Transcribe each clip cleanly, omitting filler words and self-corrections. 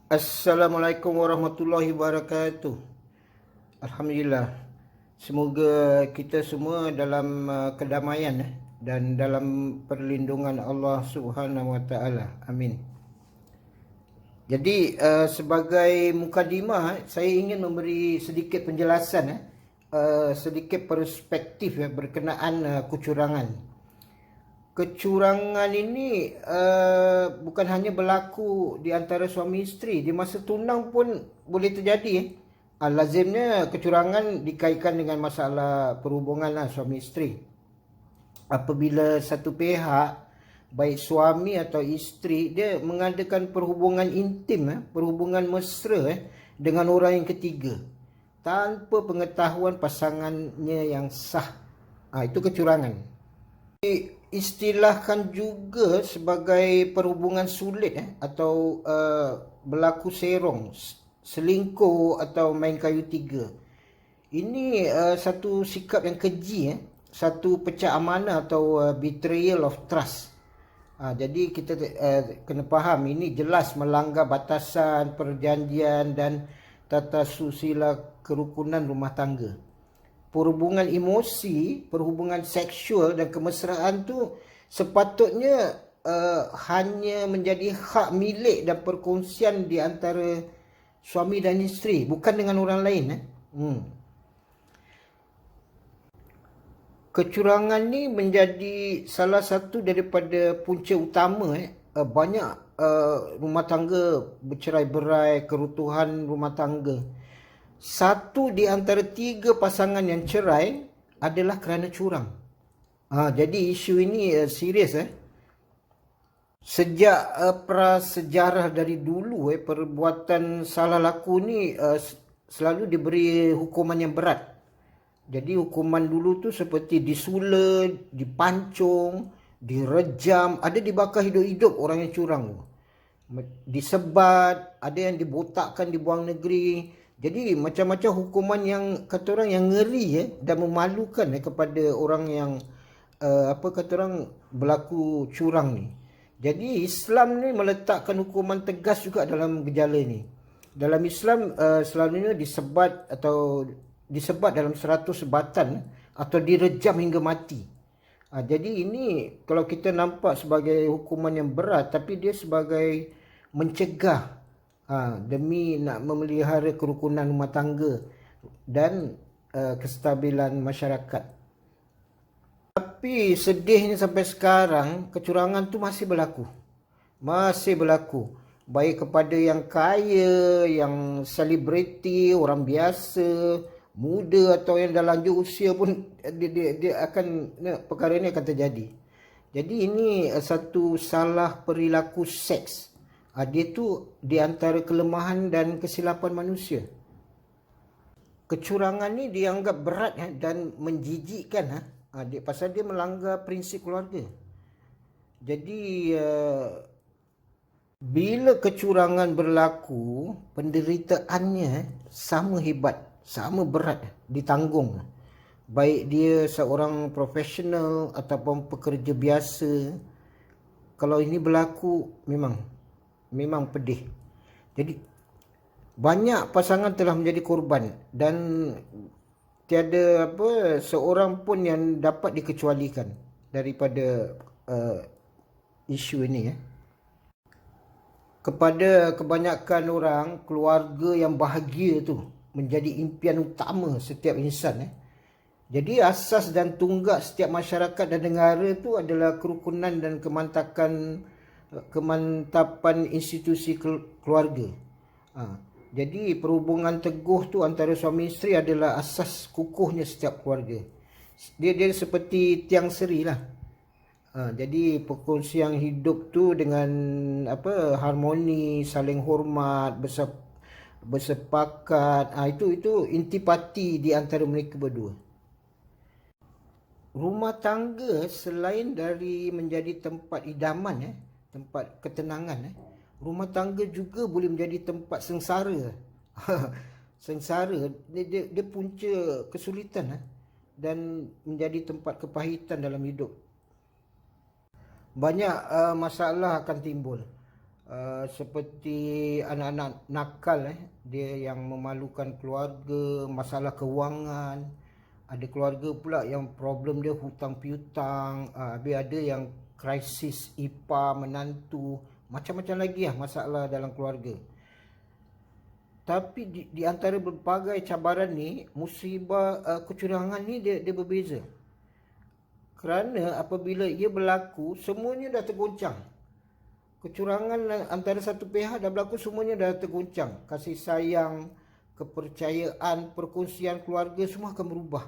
Assalamualaikum warahmatullahi wabarakatuh. Alhamdulillah. Semoga kita semua dalam kedamaian dan dalam perlindungan Allah Subhanahu wa taala. Amin. Jadi sebagai mukadimah saya ingin memberi sedikit penjelasan sedikit perspektif berkenaan kecurangan. Kecurangan ini bukan hanya berlaku di antara suami isteri, di masa tunang pun boleh terjadi. Lazimnya kecurangan dikaitkan dengan masalah perhubungan suami isteri. Apabila satu pihak, baik suami atau isteri, dia mengadakan perhubungan intim, perhubungan mesra dengan orang yang ketiga tanpa pengetahuan pasangannya yang sah. Itu kecurangan. Istilahkan juga sebagai perhubungan sulit atau berlaku serong, selingkuh atau main kayu tiga. Ini satu sikap yang keji, satu pecah amanah atau betrayal of trust. Jadi kita kena faham ini jelas melanggar batasan perjanjian dan tata susila kerukunan rumah tangga. Perhubungan emosi, perhubungan seksual dan kemesraan tu sepatutnya hanya menjadi hak milik dan perkongsian di antara suami dan isteri, bukan dengan orang lain. Kecurangan ni menjadi salah satu daripada punca utama banyak rumah tangga bercerai-berai, kerutuhan rumah tangga. Satu di antara tiga pasangan yang cerai adalah kerana curang. Jadi isu ini serius. Sejak prasejarah dari dulu perbuatan salah laku ni selalu diberi hukuman yang berat. Jadi hukuman dulu tu seperti disula, dipancung, direjam, ada dibakar hidup-hidup orang yang curang tu. Disebat, ada yang dibotakkan, dibuang negeri. Jadi macam-macam hukuman yang kata orang yang ngeri dan memalukan kepada orang yang kata orang berlaku curang ni. Jadi Islam ni meletakkan hukuman tegas juga dalam gejala ni. Dalam Islam selalunya disebat dalam 100 sebatan atau direjam hingga mati. Jadi ini kalau kita nampak sebagai hukuman yang berat, tapi dia sebagai mencegah demi nak memelihara kerukunan rumah tangga dan kestabilan masyarakat. Tapi sedihnya sampai sekarang kecurangan tu masih berlaku. Baik kepada yang kaya, yang selebriti, orang biasa, muda atau yang dah lanjut usia pun dia akan perkara ini akan terjadi. Jadi ini satu salah perilaku seks. Dia tu di antara kelemahan dan kesilapan manusia. Kecurangan ni dianggap berat dan menjijikkan pasal dia melanggar prinsip keluarga. Jadi bila kecurangan berlaku, penderitaannya sama hebat, sama berat ditanggung. Baik dia seorang profesional ataupun pekerja biasa. Kalau ini berlaku memang pedih. Jadi banyak pasangan telah menjadi korban dan tiada seorang pun yang dapat dikecualikan daripada isu ini. Kepada kebanyakan orang, keluarga yang bahagia tu menjadi impian utama setiap insan. Jadi asas dan tunggak setiap masyarakat dan negara tu adalah kerukunan dan kemantapan institusi keluarga. Jadi perhubungan teguh tu antara suami isteri adalah asas kukuhnya setiap keluarga. Dia seperti tiang seri lah. Jadi perkongsian hidup tu dengan harmoni, saling hormat, bersepakat. Itu intipati di antara mereka berdua. Rumah tangga selain dari menjadi tempat idaman, tempat ketenangan, rumah tangga juga boleh menjadi tempat sengsara. Sengsara, dia punca kesulitan dan menjadi tempat kepahitan dalam hidup. Banyak masalah akan timbul. seperti anak-anak nakal, dia yang memalukan keluarga, masalah kewangan. Ada keluarga pula yang problem dia hutang piutang, habis ada yang krisis ipar menantu, macam-macam lagi lah masalah dalam keluarga. Tapi di antara berbagai cabaran ni, musibah kecurangan ni dia berbeza. Kerana apabila ia berlaku, semuanya dah tergoncang. Kecurangan antara satu pihak dah berlaku, semuanya dah tergoncang. Kasih sayang, kepercayaan, perkongsian keluarga semua akan berubah.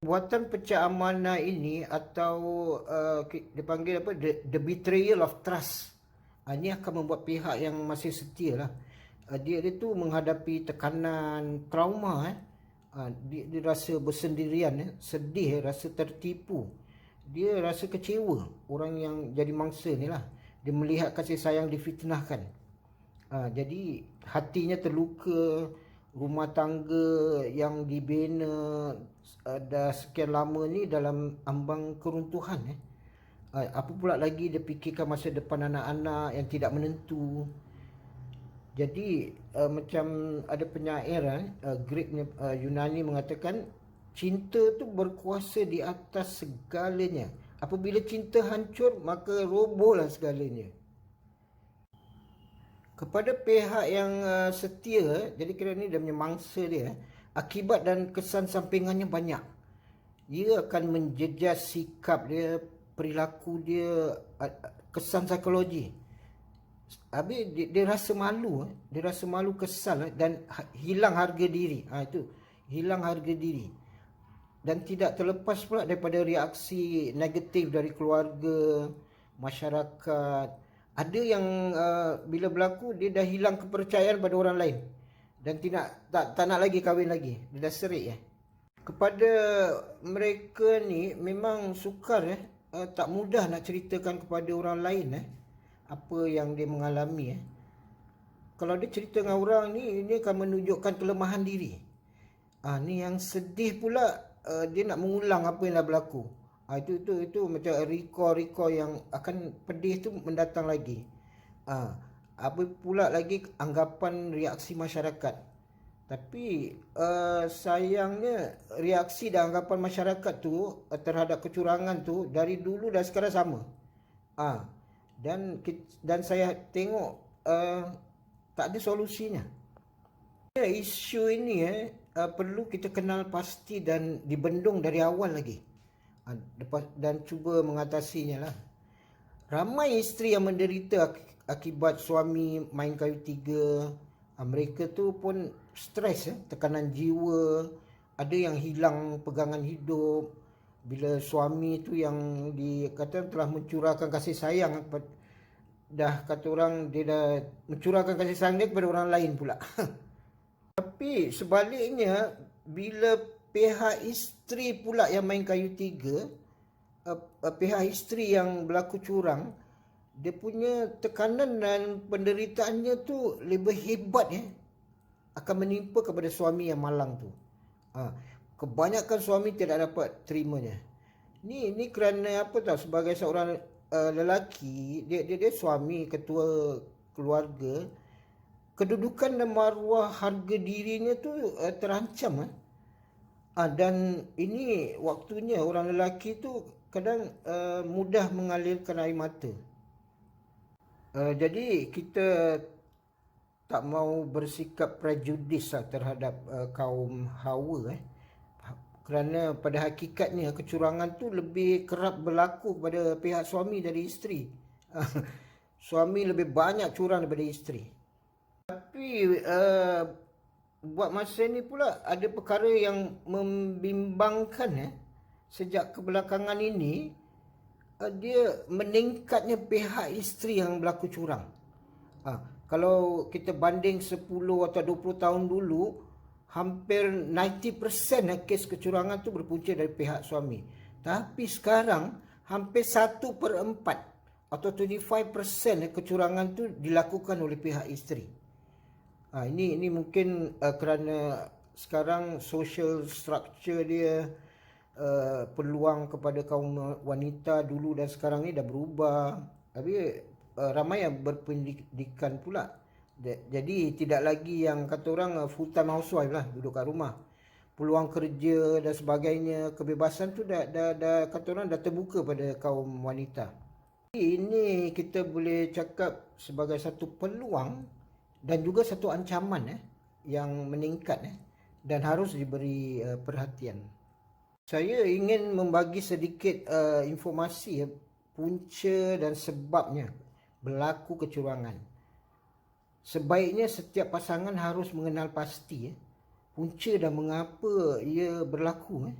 Buatan pecah amanah ini atau dipanggil apa, the betrayal of trust. Ini akan membuat pihak yang masih setia lah, dia tu menghadapi tekanan, trauma. Dia rasa bersendirian, sedih, rasa tertipu. Dia rasa kecewa, orang yang jadi mangsa ni lah. Dia melihat kasih sayang difitnahkan. Jadi hatinya terluka, rumah tangga yang dibina dah sekian lama ni dalam ambang keruntuhan. Apa pula lagi dia fikirkan masa depan anak-anak yang tidak menentu. Jadi macam ada penyair Greek Yunani mengatakan, cinta tu berkuasa di atas segalanya. Apabila cinta hancur, maka robohlah segalanya. Kepada pihak yang setia, jadi kira ni dia punya mangsa dia, akibat dan kesan sampingannya banyak. Dia akan menjejas sikap dia, perilaku dia, kesan psikologi. Habis dia rasa malu, dia rasa malu, kesal dan hilang harga diri. Itu hilang harga diri. Dan tidak terlepas pula daripada reaksi negatif dari keluarga, masyarakat. Ada yang bila berlaku dia dah hilang kepercayaan pada orang lain dan tak nak lagi kahwin lagi. Dia dah serik Kepada mereka ni memang sukar tak mudah nak ceritakan kepada orang lain apa yang dia mengalami. Kalau dia cerita dengan orang ni, ini akan menunjukkan kelemahan diri. Ni yang sedih pula, dia nak mengulang apa yang dah berlaku. Itu macam recall yang akan pedih tu mendatang lagi. Apa pula lagi anggapan reaksi masyarakat. Tapi sayangnya reaksi dan anggapan masyarakat tu terhadap kecurangan tu dari dulu dan sekarang sama. Dan saya tengok tak ada solusinya. Isu ini perlu kita kenal pasti dan dibendung dari awal lagi, dan cuba mengatasinya lah. Ramai isteri yang menderita akibat suami main kayu tiga. Mereka tu pun stres, tekanan jiwa. Ada yang hilang pegangan hidup bila suami tu yang dikata telah mencurahkan kasih sayang, dah kata orang dia dah mencurahkan kasih sayang dia kepada orang lain pula. Tapi sebaliknya, bila pihak isteri pula yang main kayu tiga, pihak isteri yang berlaku curang, dia punya tekanan dan penderitaannya tu lebih hebat akan menimpa kepada suami yang malang tu. Kebanyakan suami tidak dapat terimanya. Ni kerana apa tahu, sebagai seorang lelaki, dia suami, ketua keluarga, kedudukan dan maruah harga dirinya tu terancam. Dan ini waktunya orang lelaki tu kadang mudah mengalirkan air mata. Jadi kita tak mau bersikap prejudis terhadap kaum Hawa. Kerana pada hakikatnya kecurangan tu lebih kerap berlaku pada pihak suami dari isteri. Suami lebih banyak curang daripada isteri. Tapi buat masa ni pula ada perkara yang membimbangkan. Sejak kebelakangan ini dia meningkatnya pihak isteri yang berlaku curang. Kalau kita banding 10 atau 20 tahun dulu, hampir 90% kes kecurangan tu berpunca dari pihak suami. Tapi sekarang hampir 1/4 atau 25% kecurangan tu dilakukan oleh pihak isteri. Ini mungkin kerana sekarang social structure dia, peluang kepada kaum wanita dulu dan sekarang ni dah berubah. Tapi ramai yang berpendidikan pula. Jadi tidak lagi yang kata orang full time housewife lah, duduk kat rumah. Peluang kerja dan sebagainya, kebebasan tu dah kata orang dah terbuka pada kaum wanita. Ini kita boleh cakap sebagai satu peluang dan juga satu ancaman yang meningkat dan harus diberi perhatian. Saya ingin membagi sedikit informasi punca dan sebabnya berlaku kecurangan. Sebaiknya setiap pasangan harus mengenal pasti punca dan mengapa ia berlaku.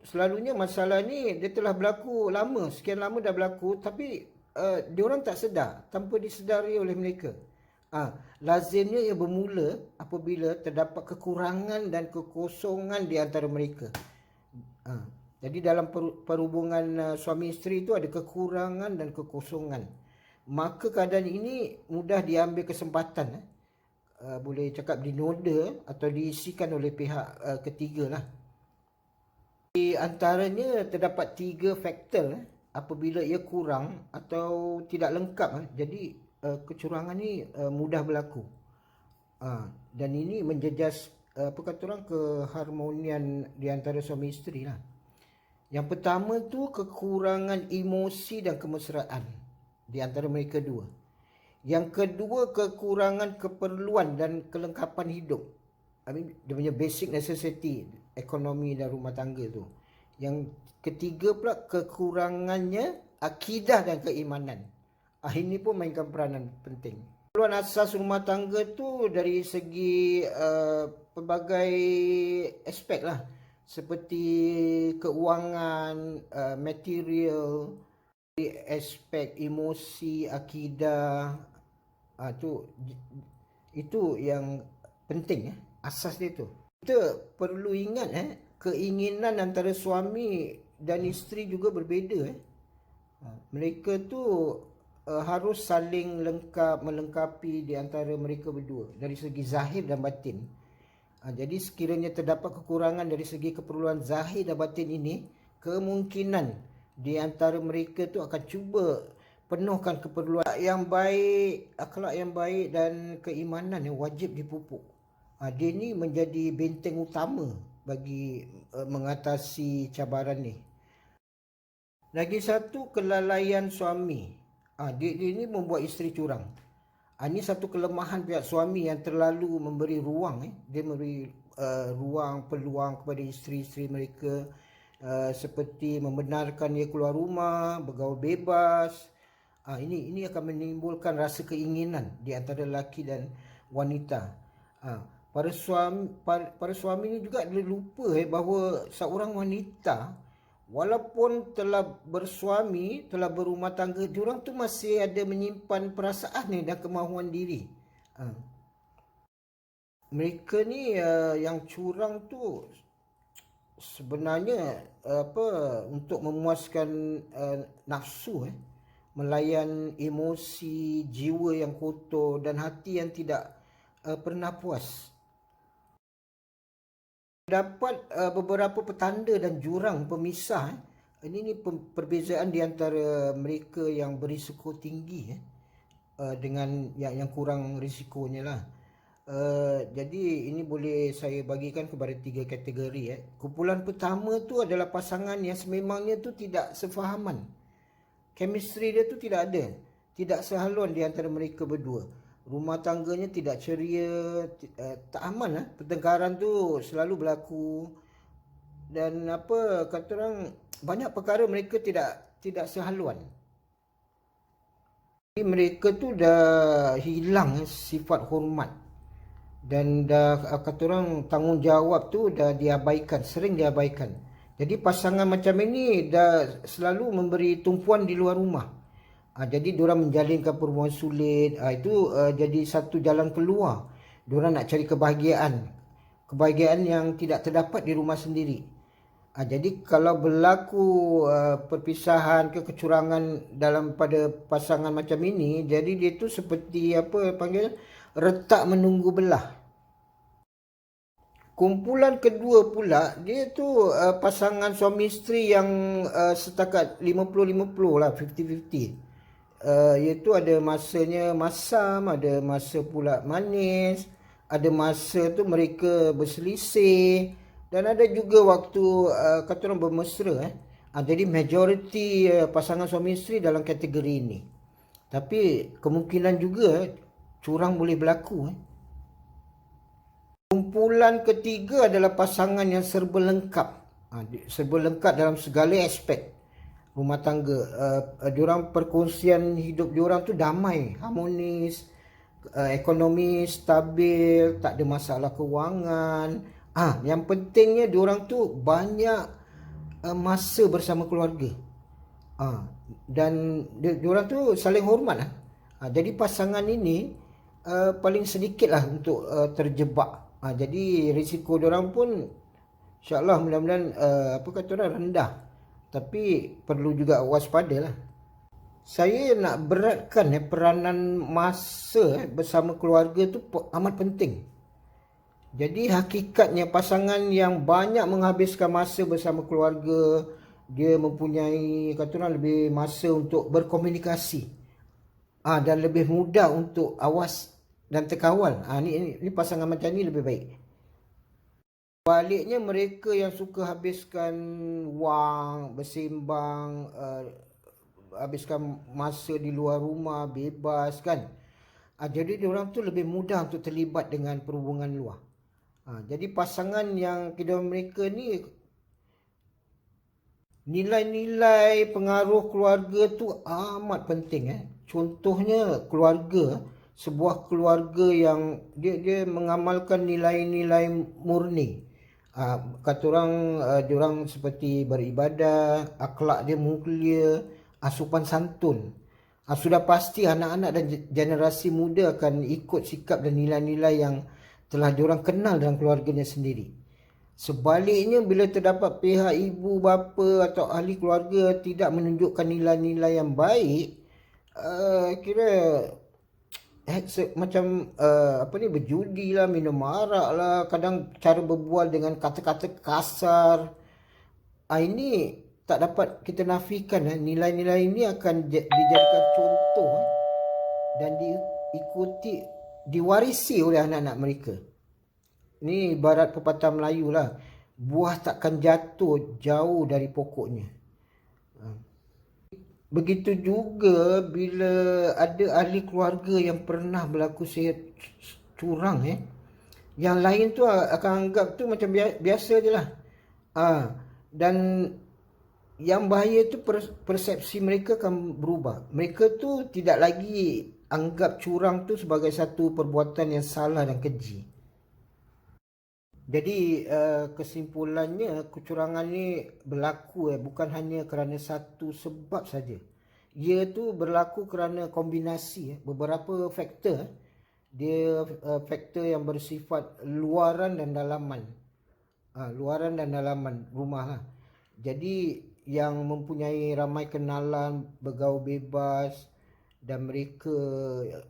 Selalunya masalah ni dia telah berlaku lama, sekian lama dah berlaku, tapi diorang tak sedar, tanpa disedari oleh mereka. Lazimnya ia bermula apabila terdapat kekurangan dan kekosongan di antara mereka. Jadi dalam perhubungan suami isteri itu ada kekurangan dan kekosongan. Maka keadaan ini mudah diambil kesempatan, boleh cakap dinoda atau diisikan oleh pihak ketiga lah. Di antaranya terdapat 3 faktor apabila ia kurang atau tidak lengkap. Jadi kecurangan ni mudah berlaku. Dan ini menjejas keharmonian di antara suami isteri lah. Yang pertama tu kekurangan emosi dan kemesraan di antara mereka dua. Yang kedua kekurangan keperluan dan kelengkapan hidup. Dia punya basic necessity, ekonomi dan rumah tangga tu. Yang ketiga pula kekurangannya akidah dan keimanan. Ini pun mainkan peranan penting. Keperluan asas rumah tangga tu dari segi pelbagai aspek lah. Seperti keuangan, material, aspek emosi, akidah. Itu yang penting asas dia tu. Kita perlu ingat keinginan antara suami dan isteri juga berbeza. Mereka tu harus saling melengkapi di antara mereka berdua dari segi zahir dan batin. Jadi sekiranya terdapat kekurangan dari segi keperluan zahir dan batin ini, kemungkinan di antara mereka tu akan cuba penuhkan keperluan yang baik, akhlak yang baik dan keimanan yang wajib dipupuk. Dia ni menjadi benteng utama bagi mengatasi cabaran ni. Lagi satu, kelalaian suami. Dia ni membuat isteri curang. Ini satu kelemahan pihak suami yang terlalu memberi ruang. Dia memberi ruang, peluang kepada isteri-isteri mereka, seperti membenarkan dia keluar rumah, bergaul bebas. Ini akan menimbulkan rasa keinginan di antara lelaki dan wanita. Para suami ni juga lupa bahawa seorang wanita walaupun telah bersuami, telah berumah tangga, diorang tu masih ada menyimpan perasaan dan kemahuan diri. Mereka ni yang curang tu sebenarnya untuk memuaskan nafsu, melayan emosi, jiwa yang kotor dan hati yang tidak pernah puas. Dapat beberapa petanda dan jurang pemisah. Ini perbezaan di antara mereka yang berisiko tinggi dengan yang kurang risikonya lah. Jadi ini boleh saya bagikan kepada 3 kategori. Kumpulan pertama tu adalah pasangan yang sememangnya tu tidak sefahaman. Chemistry dia tu tidak ada. Tidak sehaluan di antara mereka berdua. Rumah tangganya tidak ceria, tak aman. Pertengkaran tu selalu berlaku. Dan kata orang, banyak perkara mereka tidak sehaluan. Jadi mereka tu dah hilang sifat hormat. Dan dah kata orang, tanggungjawab tu dah diabaikan, sering diabaikan. Jadi pasangan macam ini dah selalu memberi tumpuan di luar rumah. Jadi diorang menjalinkan perhubungan sulit. Itu jadi satu jalan keluar. Diorang nak cari kebahagiaan. Kebahagiaan yang tidak terdapat di rumah sendiri. Jadi kalau berlaku perpisahan ke kecurangan pada pasangan macam ini, jadi dia tu seperti retak menunggu belah. Kumpulan kedua pula, dia tu pasangan suami isteri yang setakat 50-50 lah, 50-50. iaitu ada masanya masam, ada masa pula manis, ada masa tu mereka berselisih, dan ada juga waktu kata orang bermesra. Jadi majoriti pasangan suami isteri dalam kategori ini. Tapi kemungkinan juga curang boleh berlaku. Kumpulan ketiga adalah pasangan yang serba lengkap. Serba lengkap dalam segala aspek rumah tangga. Diorang perkongsian hidup diorang tu damai, harmonis, ekonomi stabil, tak ada masalah kewangan. Yang pentingnya diorang tu banyak masa bersama keluarga. Dan diorang tu saling hormat lah. Jadi pasangan ini paling sedikit lah untuk terjebak. Jadi risiko diorang pun insyaAllah mudah-mudahan apa kata orang rendah. Tapi perlu juga waspada lah. Saya nak beratkan peranan masa bersama keluarga tu amat penting. Jadi hakikatnya pasangan yang banyak menghabiskan masa bersama keluarga, dia mempunyai kata orang lebih masa untuk berkomunikasi. Dan lebih mudah untuk awas dan terkawal. Ni pasangan macam ni lebih baik. Baliknya mereka yang suka habiskan wang, bersembang, habiskan masa di luar rumah, bebas kan. Jadi diorang tu lebih mudah untuk terlibat dengan perhubungan luar. Jadi pasangan yang kedua mereka ni, nilai-nilai pengaruh keluarga tu amat penting. Contohnya keluarga, sebuah keluarga yang dia mengamalkan nilai-nilai murni. Kata orang, diorang seperti beribadah, akhlak dia mulia, asupan santun. Sudah pasti anak-anak dan generasi muda akan ikut sikap dan nilai-nilai yang telah diorang kenal dalam keluarganya sendiri. Sebaliknya, bila terdapat pihak ibu, bapa atau ahli keluarga tidak menunjukkan nilai-nilai yang baik, kira macam berjudi lah, minum arak lah, kadang cara berbual dengan kata-kata kasar. Ini tak dapat kita nafikan. Nilai-nilai ini akan dijadikan contoh dan diikuti, diwarisi oleh anak-anak mereka. Ni ibarat pepatah Melayu lah, buah takkan jatuh jauh dari pokoknya. Begitu juga bila ada ahli keluarga yang pernah berlaku curang, yang lain tu akan anggap tu macam biasa je lah. Dan yang bahaya tu persepsi mereka akan berubah. Mereka tu tidak lagi anggap curang tu sebagai satu perbuatan yang salah dan keji. Jadi kesimpulannya, kecurangan ni berlaku bukan hanya kerana satu sebab saja. Ia tu berlaku kerana kombinasi beberapa faktor. Dia faktor yang bersifat luaran dan dalaman. Luaran dan dalaman rumah lah. Jadi yang mempunyai ramai kenalan, bergaul bebas, dan mereka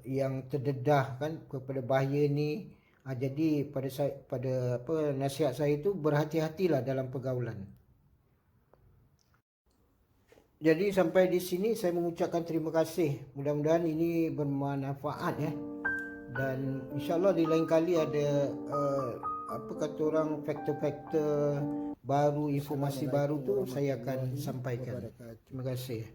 yang terdedah kan kepada bahaya ni. Jadi pada nasihat saya itu, berhati-hatilah dalam pergaulan. Jadi sampai di sini saya mengucapkan terima kasih. Mudah-mudahan ini bermanfaat Dan insyaAllah di lain kali ada faktor-faktor baru, informasi baru tu saya akan sampaikan. Terima kasih.